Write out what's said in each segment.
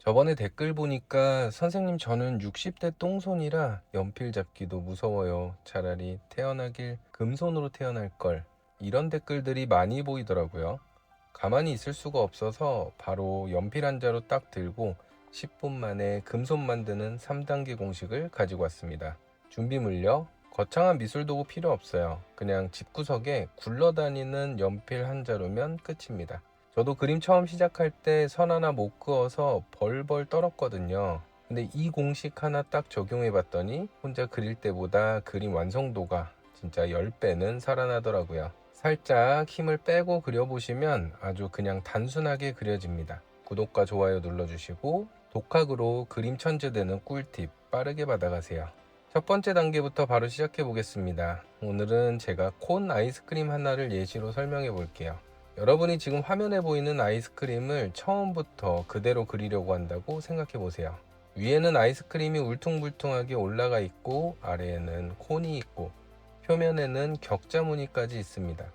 저번에 댓글 보니까 선생님 저는 60대 똥손이라 연필 잡기도 무서워요. 차라리 태어나길 금손으로 태어날 걸. 이런 댓글들이 많이 보이더라고요. 가만히 있을 수가 없어서 바로 연필 한 자루 딱 들고 10분 만에 금손 만드는 3단계 공식을 가지고 왔습니다. 준비물요? 거창한 미술 도구 필요 없어요. 그냥 집구석에 굴러다니는 연필 한 자루면 끝입니다. 저도 그림 처음 시작할 때 선 하나 못 그어서 벌벌 떨었거든요. 근데 이 공식 하나 딱 적용해 봤더니 혼자 그릴 때보다 그림 완성도가 진짜 10배는 살아나더라고요. 살짝 힘을 빼고 그려보시면 아주 그냥 단순하게 그려집니다. 구독과 좋아요 눌러주시고 독학으로 그림 천재 되는 꿀팁 빠르게 받아가세요. 첫 번째 단계부터 바로 시작해 보겠습니다. 오늘은 제가 콘 아이스크림 하나를 예시로 설명해 볼게요. 여러분이 지금 화면에 보이는 아이스크림을 처음부터 그대로 그리려고 한다고 생각해 보세요. 위에는 아이스크림이 울퉁불퉁하게 올라가 있고 아래에는 콘이 있고 표면에는 격자 무늬까지 있습니다.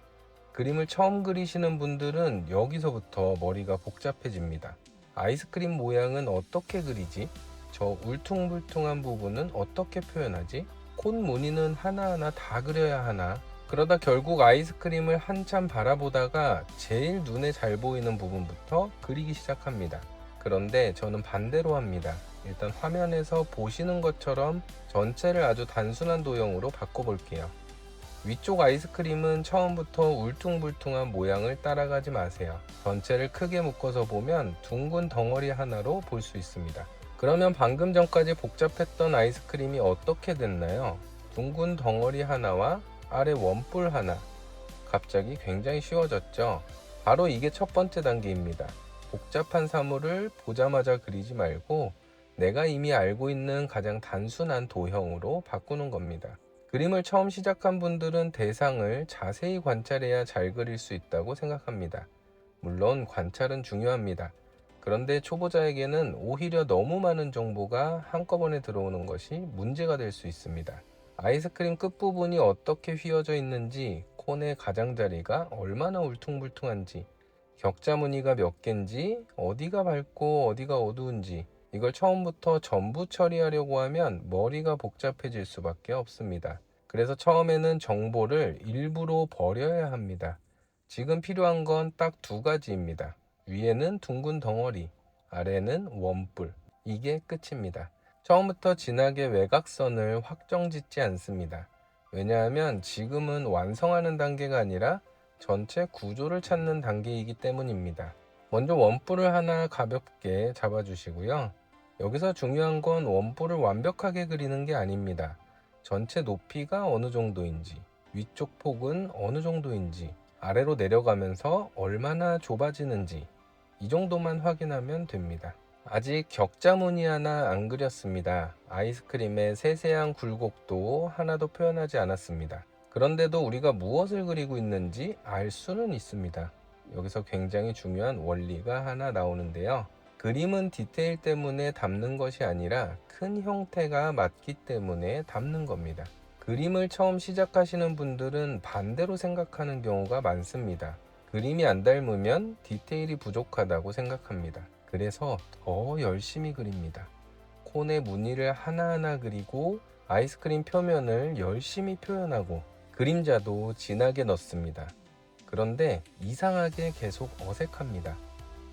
그림을 처음 그리시는 분들은 여기서부터 머리가 복잡해집니다. 아이스크림 모양은 어떻게 그리지? 저 울퉁불퉁한 부분은 어떻게 표현하지? 콘 무늬는 하나하나 다 그려야 하나? 그러다 결국 아이스크림을 한참 바라보다가 제일 눈에 잘 보이는 부분부터 그리기 시작합니다. 그런데 저는 반대로 합니다. 일단 화면에서 보시는 것처럼 전체를 아주 단순한 도형으로 바꿔볼게요. 위쪽 아이스크림은 처음부터 울퉁불퉁한 모양을 따라가지 마세요. 전체를 크게 묶어서 보면 둥근 덩어리 하나로 볼 수 있습니다. 그러면 방금 전까지 복잡했던 아이스크림이 어떻게 됐나요? 둥근 덩어리 하나와 아래 원뿔 하나. 갑자기 굉장히 쉬워졌죠? 바로 이게 첫 번째 단계입니다. 복잡한 사물을 보자마자 그리지 말고 내가 이미 알고 있는 가장 단순한 도형으로 바꾸는 겁니다. 그림을 처음 시작한 분들은 대상을 자세히 관찰해야 잘 그릴 수 있다고 생각합니다. 물론 관찰은 중요합니다. 그런데 초보자에게는 오히려 너무 많은 정보가 한꺼번에 들어오는 것이 문제가 될 수 있습니다. 아이스크림 끝부분이 어떻게 휘어져 있는지, 콘의 가장자리가 얼마나 울퉁불퉁한지, 격자 무늬가 몇 개인지, 어디가 밝고 어디가 어두운지, 이걸 처음부터 전부 처리하려고 하면 머리가 복잡해질 수밖에 없습니다. 그래서 처음에는 정보를 일부러 버려야 합니다. 지금 필요한 건 딱 두 가지입니다. 위에는 둥근 덩어리, 아래는 원뿔. 이게 끝입니다. 처음부터 진하게 외곽선을 확정 짓지 않습니다. 왜냐하면 지금은 완성하는 단계가 아니라 전체 구조를 찾는 단계이기 때문입니다. 먼저 원뿔을 하나 가볍게 잡아주시고요. 여기서 중요한 건 원뿔을 완벽하게 그리는 게 아닙니다. 전체 높이가 어느 정도인지, 위쪽 폭은 어느 정도인지, 아래로 내려가면서 얼마나 좁아지는지, 이 정도만 확인하면 됩니다. 아직 격자 무늬 하나 안 그렸습니다. 아이스크림의 세세한 굴곡도 하나도 표현하지 않았습니다. 그런데도 우리가 무엇을 그리고 있는지 알 수는 있습니다. 여기서 굉장히 중요한 원리가 하나 나오는데요. 그림은 디테일 때문에 담는 것이 아니라 큰 형태가 맞기 때문에 담는 겁니다. 그림을 처음 시작하시는 분들은 반대로 생각하는 경우가 많습니다. 그림이 안 닮으면 디테일이 부족하다고 생각합니다. 그래서 더 열심히 그립니다. 콘의 무늬를 하나하나 그리고 아이스크림 표면을 열심히 표현하고 그림자도 진하게 넣습니다. 그런데 이상하게 계속 어색합니다.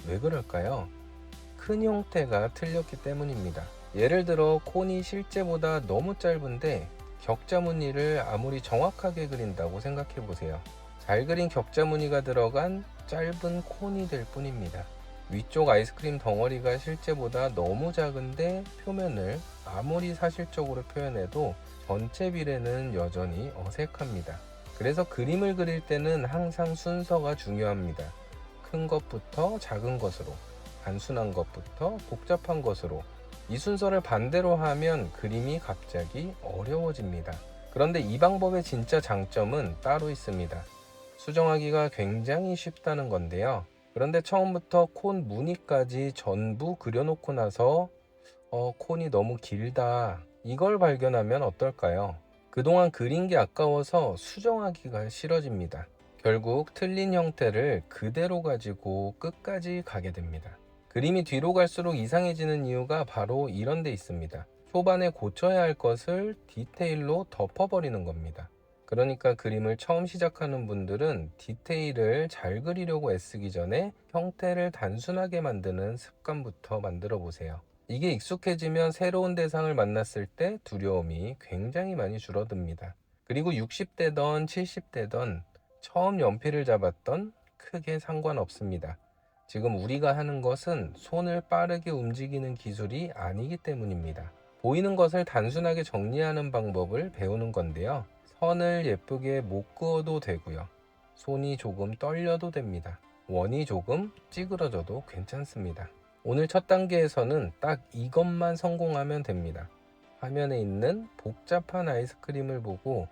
왜 그럴까요? 큰 형태가 틀렸기 때문입니다. 예를 들어 콘이 실제보다 너무 짧은데 격자 무늬를 아무리 정확하게 그린다고 생각해 보세요. 잘 그린 격자 무늬가 들어간 짧은 콘이 될 뿐입니다. 위쪽 아이스크림 덩어리가 실제보다 너무 작은데 표면을 아무리 사실적으로 표현해도 전체 비례는 여전히 어색합니다. 그래서 그림을 그릴 때는 항상 순서가 중요합니다. 큰 것부터 작은 것으로, 단순한 것부터 복잡한 것으로, 이 순서를 반대로 하면 그림이 갑자기 어려워집니다. 그런데 이 방법의 진짜 장점은 따로 있습니다. 수정하기가 굉장히 쉽다는 건데요. 그런데 처음부터 콘 무늬까지 전부 그려놓고 나서 콘이 너무 길다, 이걸 발견하면 어떨까요? 그동안 그린 게 아까워서 수정하기가 싫어집니다. 결국 틀린 형태를 그대로 가지고 끝까지 가게 됩니다. 그림이 뒤로 갈수록 이상해지는 이유가 바로 이런 데 있습니다. 초반에 고쳐야 할 것을 디테일로 덮어버리는 겁니다. 그러니까 그림을 처음 시작하는 분들은 디테일을 잘 그리려고 애쓰기 전에 형태를 단순하게 만드는 습관부터 만들어 보세요. 이게 익숙해지면 새로운 대상을 만났을 때 두려움이 굉장히 많이 줄어듭니다. 그리고 60대던 70대던 처음 연필을 잡았던 크게 상관없습니다. 지금 우리가 하는 것은 손을 빠르게 움직이는 기술이 아니기 때문입니다. 보이는 것을 단순하게 정리하는 방법을 배우는 건데요. 선을 예쁘게 못 그어도 되고요. 손이 조금 떨려도 됩니다. 원이 조금 찌그러져도 괜찮습니다. 오늘 첫 단계에서는 딱 이것만 성공하면 됩니다. 화면에 있는 복잡한 아이스크림을 보고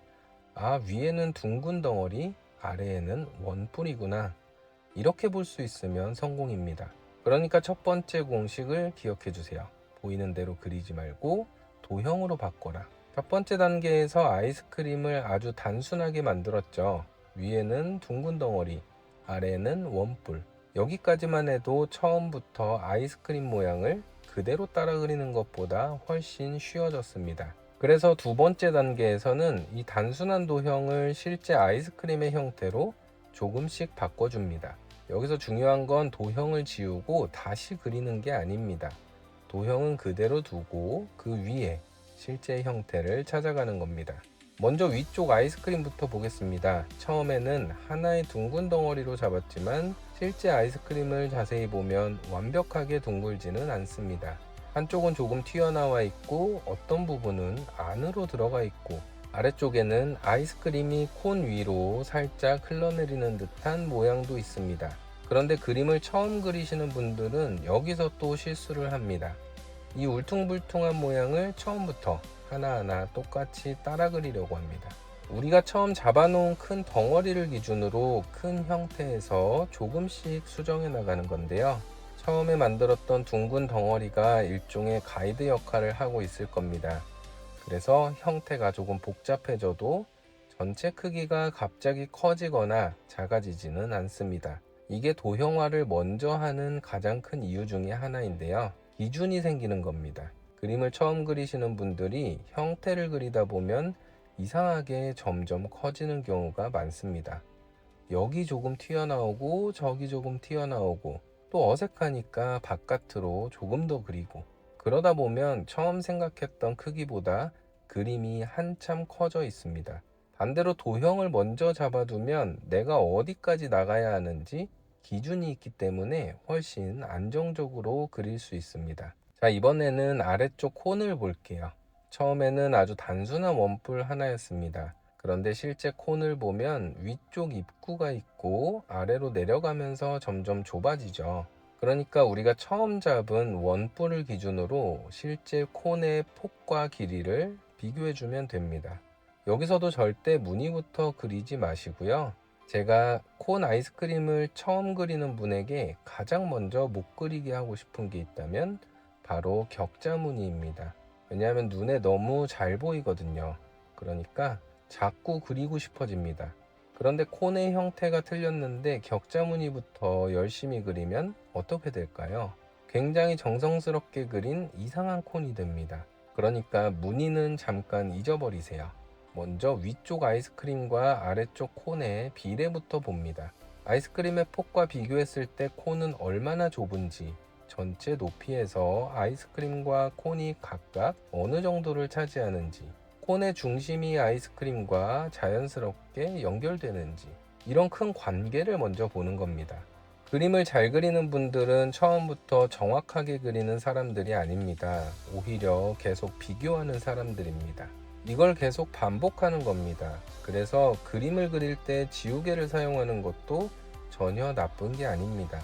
위에는 둥근 덩어리, 아래에는 원뿔이구나. 이렇게 볼 수 있으면 성공입니다. 그러니까 첫 번째 공식을 기억해 주세요. 보이는 대로 그리지 말고 도형으로 바꿔라. 첫 번째 단계에서 아이스크림을 아주 단순하게 만들었죠. 위에는 둥근 덩어리, 아래는 원뿔. 여기까지만 해도 처음부터 아이스크림 모양을 그대로 따라 그리는 것보다 훨씬 쉬워졌습니다. 그래서 두 번째 단계에서는 이 단순한 도형을 실제 아이스크림의 형태로 조금씩 바꿔줍니다. 여기서 중요한 건 도형을 지우고 다시 그리는 게 아닙니다. 도형은 그대로 두고 그 위에 실제 형태를 찾아가는 겁니다. 먼저 위쪽 아이스크림부터 보겠습니다. 처음에는 하나의 둥근 덩어리로 잡았지만 실제 아이스크림을 자세히 보면 완벽하게 둥글지는 않습니다. 한쪽은 조금 튀어나와 있고 어떤 부분은 안으로 들어가 있고 아래쪽에는 아이스크림이 콘 위로 살짝 흘러내리는 듯한 모양도 있습니다. 그런데 그림을 처음 그리시는 분들은 여기서 또 실수를 합니다. 이 울퉁불퉁한 모양을 처음부터 하나하나 똑같이 따라 그리려고 합니다. 우리가 처음 잡아놓은 큰 덩어리를 기준으로 큰 형태에서 조금씩 수정해 나가는 건데요. 처음에 만들었던 둥근 덩어리가 일종의 가이드 역할을 하고 있을 겁니다. 그래서 형태가 조금 복잡해져도 전체 크기가 갑자기 커지거나 작아지지는 않습니다. 이게 도형화를 먼저 하는 가장 큰 이유 중에 하나인데요. 기준이 생기는 겁니다. 그림을 처음 그리시는 분들이 형태를 그리다 보면 이상하게 점점 커지는 경우가 많습니다. 여기 조금 튀어나오고 저기 조금 튀어나오고 또 어색하니까 바깥으로 조금 더 그리고 그러다 보면 처음 생각했던 크기보다 그림이 한참 커져 있습니다. 반대로 도형을 먼저 잡아두면 내가 어디까지 나가야 하는지 기준이 있기 때문에 훨씬 안정적으로 그릴 수 있습니다. 자, 이번에는 아래쪽 콘을 볼게요. 처음에는 아주 단순한 원뿔 하나였습니다. 그런데 실제 콘을 보면 위쪽 입구가 있고 아래로 내려가면서 점점 좁아지죠. 그러니까 우리가 처음 잡은 원뿔을 기준으로 실제 콘의 폭과 길이를 비교해주면 됩니다. 여기서도 절대 무늬부터 그리지 마시고요. 제가 콘 아이스크림을 처음 그리는 분에게 가장 먼저 못 그리게 하고 싶은 게 있다면 바로 격자 무늬입니다. 왜냐하면 눈에 너무 잘 보이거든요. 그러니까 자꾸 그리고 싶어집니다. 그런데 콘의 형태가 틀렸는데 격자 무늬부터 열심히 그리면 어떻게 될까요? 굉장히 정성스럽게 그린 이상한 콘이 됩니다. 그러니까 무늬는 잠깐 잊어버리세요. 먼저 위쪽 아이스크림과 아래쪽 콘의 비례부터 봅니다. 아이스크림의 폭과 비교했을 때 콘은 얼마나 좁은지, 전체 높이에서 아이스크림과 콘이 각각 어느 정도를 차지하는지, 콘의 중심이 아이스크림과 자연스럽게 연결되는지, 이런 큰 관계를 먼저 보는 겁니다. 그림을 잘 그리는 분들은 처음부터 정확하게 그리는 사람들이 아닙니다. 오히려 계속 비교하는 사람들입니다. 이걸 계속 반복하는 겁니다. 그래서 그림을 그릴 때 지우개를 사용하는 것도 전혀 나쁜 게 아닙니다.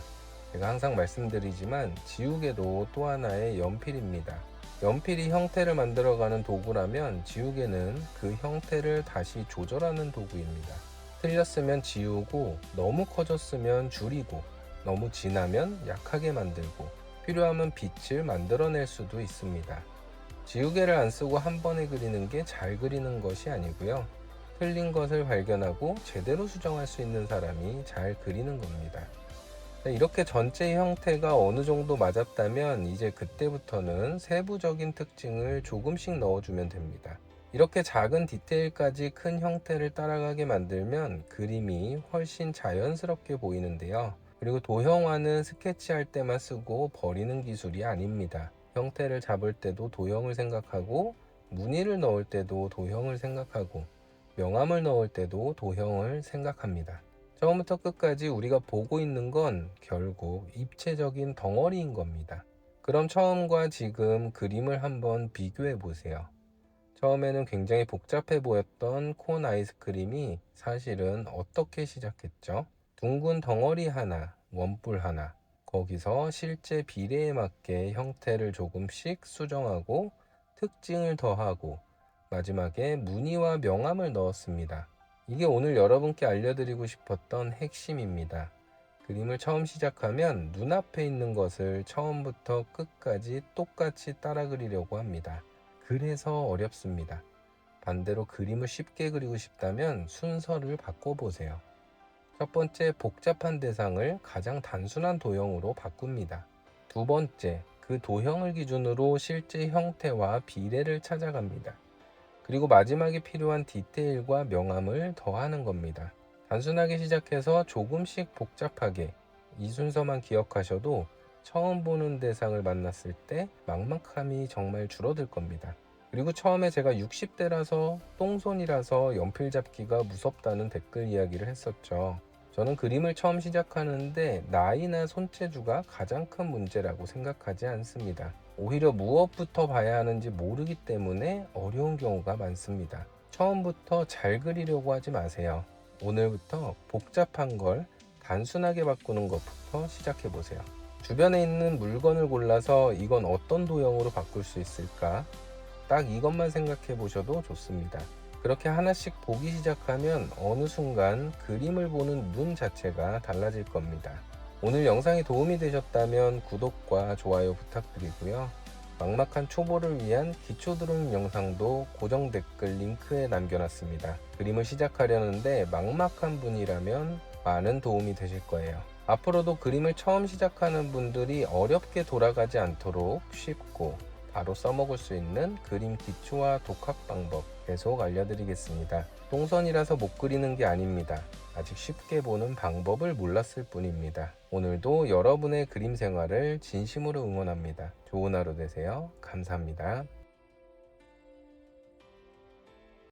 제가 항상 말씀드리지만 지우개도 또 하나의 연필입니다. 연필이 형태를 만들어가는 도구라면 지우개는 그 형태를 다시 조절하는 도구입니다. 틀렸으면 지우고 너무 커졌으면 줄이고 너무 진하면 약하게 만들고 필요하면 빛을 만들어낼 수도 있습니다. 지우개를 안 쓰고 한 번에 그리는 게 잘 그리는 것이 아니고요. 틀린 것을 발견하고 제대로 수정할 수 있는 사람이 잘 그리는 겁니다. 이렇게 전체 형태가 어느 정도 맞았다면 이제 그때부터는 세부적인 특징을 조금씩 넣어주면 됩니다. 이렇게 작은 디테일까지 큰 형태를 따라가게 만들면 그림이 훨씬 자연스럽게 보이는데요. 그리고 도형화는 스케치할 때만 쓰고 버리는 기술이 아닙니다. 형태를 잡을 때도 도형을 생각하고, 무늬를 넣을 때도 도형을 생각하고, 명암을 넣을 때도 도형을 생각합니다. 처음부터 끝까지 우리가 보고 있는 건 결국 입체적인 덩어리인 겁니다. 그럼 처음과 지금 그림을 한번 비교해 보세요. 처음에는 굉장히 복잡해 보였던 콘 아이스크림이 사실은 어떻게 시작했죠? 둥근 덩어리 하나, 원뿔 하나, 거기서 실제 비례에 맞게 형태를 조금씩 수정하고 특징을 더하고 마지막에 무늬와 명암을 넣었습니다. 이게 오늘 여러분께 알려드리고 싶었던 핵심입니다. 그림을 처음 시작하면 눈앞에 있는 것을 처음부터 끝까지 똑같이 따라 그리려고 합니다. 그래서 어렵습니다. 반대로 그림을 쉽게 그리고 싶다면 순서를 바꿔보세요. 첫 번째, 복잡한 대상을 가장 단순한 도형으로 바꿉니다. 두 번째, 그 도형을 기준으로 실제 형태와 비례를 찾아갑니다. 그리고 마지막에 필요한 디테일과 명암을 더하는 겁니다. 단순하게 시작해서 조금씩 복잡하게, 이 순서만 기억하셔도 처음 보는 대상을 만났을 때 막막함이 정말 줄어들 겁니다. 그리고 처음에 제가 60대라서 똥손이라서 연필 잡기가 무섭다는 댓글 이야기를 했었죠. 저는 그림을 처음 시작하는데 나이나 손재주가 가장 큰 문제라고 생각하지 않습니다. 오히려 무엇부터 봐야 하는지 모르기 때문에 어려운 경우가 많습니다. 처음부터 잘 그리려고 하지 마세요. 오늘부터 복잡한 걸 단순하게 바꾸는 것부터 시작해 보세요. 주변에 있는 물건을 골라서 이건 어떤 도형으로 바꿀 수 있을까? 딱 이것만 생각해 보셔도 좋습니다. 그렇게 하나씩 보기 시작하면 어느 순간 그림을 보는 눈 자체가 달라질 겁니다. 오늘 영상이 도움이 되셨다면 구독과 좋아요 부탁드리고요. 막막한 초보를 위한 기초 드로잉 영상도 고정 댓글 링크에 남겨놨습니다. 그림을 시작하려는데 막막한 분이라면 많은 도움이 되실 거예요. 앞으로도 그림을 처음 시작하는 분들이 어렵게 돌아가지 않도록 쉽고 바로 써먹을 수 있는 그림 기초와 독학 방법 계속 알려드리겠습니다. 똥손이라서 못 그리는 게 아닙니다. 아직 쉽게 보는 방법을 몰랐을 뿐입니다. 오늘도 여러분의 그림 생활을 진심으로 응원합니다. 좋은 하루 되세요. 감사합니다.